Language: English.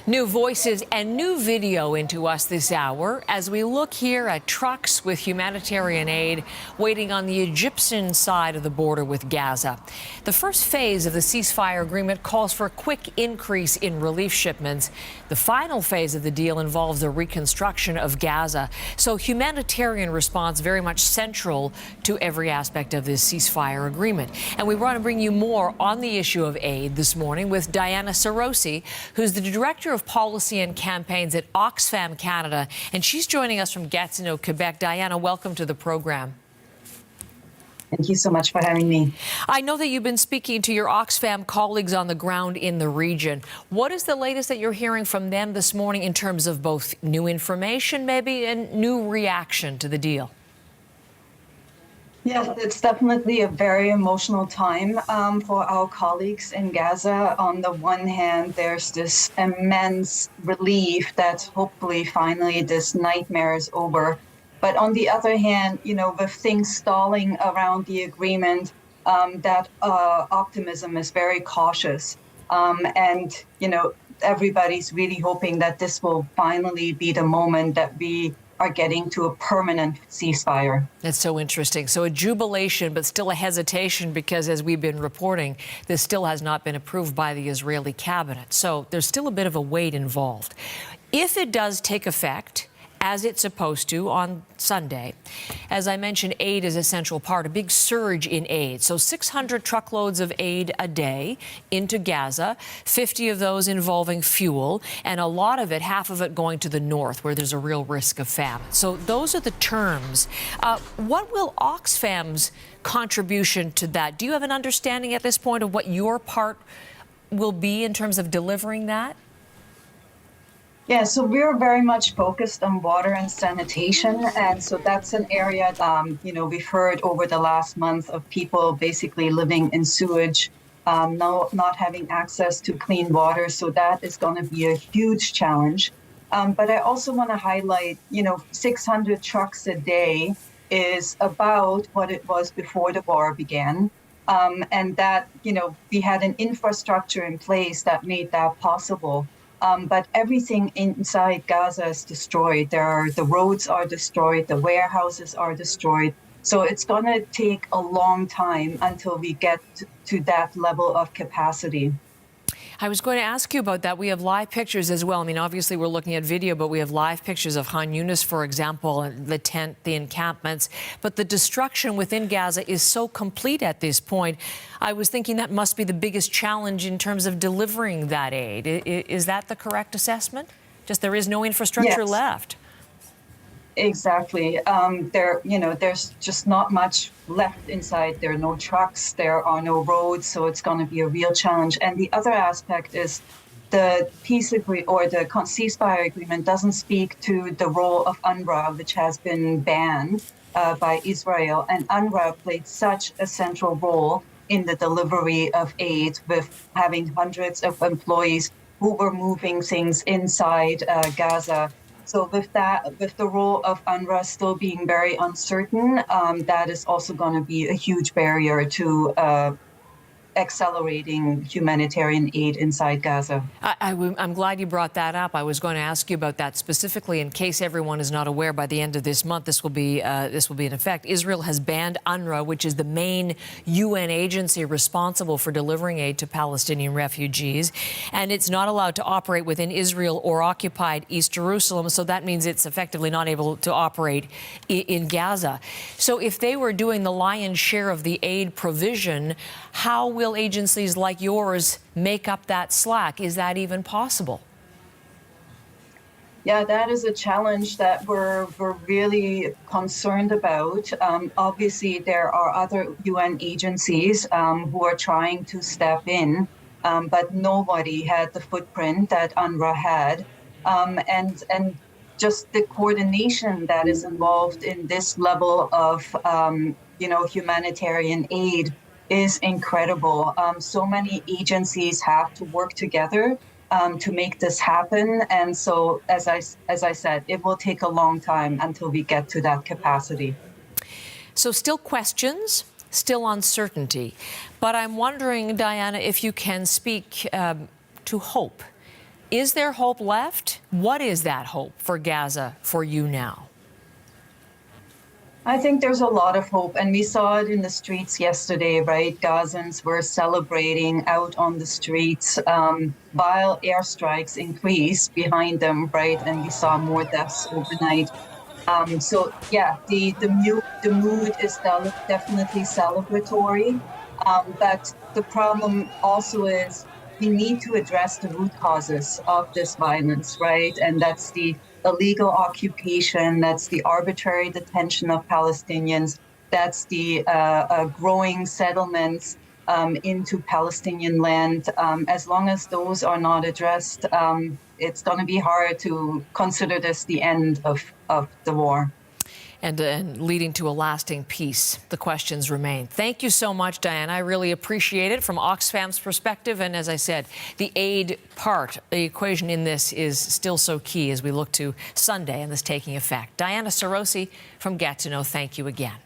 New voices and new video into us this hour as we look here at trucks with humanitarian aid waiting on the Egyptian side of the border with Gaza. The first phase of the ceasefire agreement calls for a quick increase in relief shipments. The final phase of the deal involves the reconstruction of Gaza. So humanitarian response very much central to every aspect of this ceasefire agreement. And we want to bring you more on the issue of aid this morning with Diana Sarosi, who's the director of policy and campaigns at Oxfam Canada, and she's joining us from Gatineau, Quebec. Diana, welcome to the program. Thank you so much for having me. I know that you've been speaking to your Oxfam colleagues on the ground in the region. What is the latest that you're hearing from them this morning in terms of both new information, maybe, and new reaction to the deal? Yes, it's definitely a very emotional time for our colleagues in Gaza. On the one hand, there's this immense relief that hopefully finally this nightmare is over. But on the other hand, with things stalling around the agreement, that optimism is very cautious. Everybody's really hoping that this will finally be the moment that we are getting to a permanent ceasefire. That's so interesting. So a jubilation, but still a hesitation, because as we've been reporting, this still has not been approved by the Israeli cabinet. So there's still a bit of a wait involved. If it does take effect, as it's supposed to on Sunday, as I mentioned, aid is a central part, a big surge in aid. So 600 truckloads of aid a day into Gaza, 50 of those involving fuel, and a lot of it, half of it going to the north, where there's a real risk of famine. So those are the terms. What will Oxfam's contribution to that? Do you have an understanding at this point of what your part will be in terms of delivering that? Yeah, so we're very much focused on water and sanitation. And so that's an area, we've heard over the last month of people basically living in sewage, not having access to clean water. So that is going to be a huge challenge. But I also want to highlight, 600 trucks a day is about what it was before the war began. And that, we had an infrastructure in place that made that possible. But everything inside Gaza is destroyed. The roads are destroyed, the warehouses are destroyed. So it's going to take a long time until we get to that level of capacity. I was going to ask you about that. We have live pictures as well. I mean, obviously we're looking at video, but we have live pictures of Khan Yunis, for example, and the tent, the encampments. But the destruction within Gaza is so complete at this point. I was thinking that must be the biggest challenge in terms of delivering that aid. Is that the correct assessment? Just there is no infrastructure left. Exactly. There's just not much left inside. There are no trucks, there are no roads, so it's going to be a real challenge. And the other aspect is the ceasefire agreement doesn't speak to the role of UNRWA, which has been banned by Israel. And UNRWA played such a central role in the delivery of aid, with having hundreds of employees who were moving things inside Gaza. So with the role of UNRWA still being very uncertain, that is also going to be a huge barrier to accelerating humanitarian aid inside Gaza. I'm glad you brought that up. I was going to ask you about that specifically in case everyone is not aware. By the end of this month, this will be in effect. Israel has banned UNRWA, which is the main UN agency responsible for delivering aid to Palestinian refugees, and it's not allowed to operate within Israel or occupied East Jerusalem. So that means it's effectively not able to operate in Gaza. So if they were doing the lion's share of the aid provision, how will agencies like yours make up that slack? Is that even possible? Yeah, that is a challenge that we're really concerned about. Obviously, there are other UN agencies who are trying to step in, but nobody had the footprint that UNRWA had. And just the coordination that is involved in this level of, humanitarian aid is incredible. So many agencies have to work together to make this happen. And so, as I said, it will take a long time until we get to that capacity. So still questions, still uncertainty. But I'm wondering, Diana, if you can speak to hope Is there hope left? What is that hope for Gaza for you now? I think there's a lot of hope, and we saw it in the streets yesterday, right? Gazans were celebrating out on the streets while airstrikes increased behind them, right? And we saw more deaths overnight. So yeah, the mood is definitely celebratory, but the problem also is we need to address the root causes of this violence, right? And that's the illegal occupation, that's the arbitrary detention of Palestinians, that's the growing settlements into Palestinian land. As long as those are not addressed, it's going to be hard to consider this the end of the war. And leading to a lasting peace. The questions remain. Thank you so much, Diana. I really appreciate it from Oxfam's perspective. And as I said, the aid part, the equation in this is still so key as we look to Sunday and this taking effect. Diana Sarosi from Gatineau, thank you again.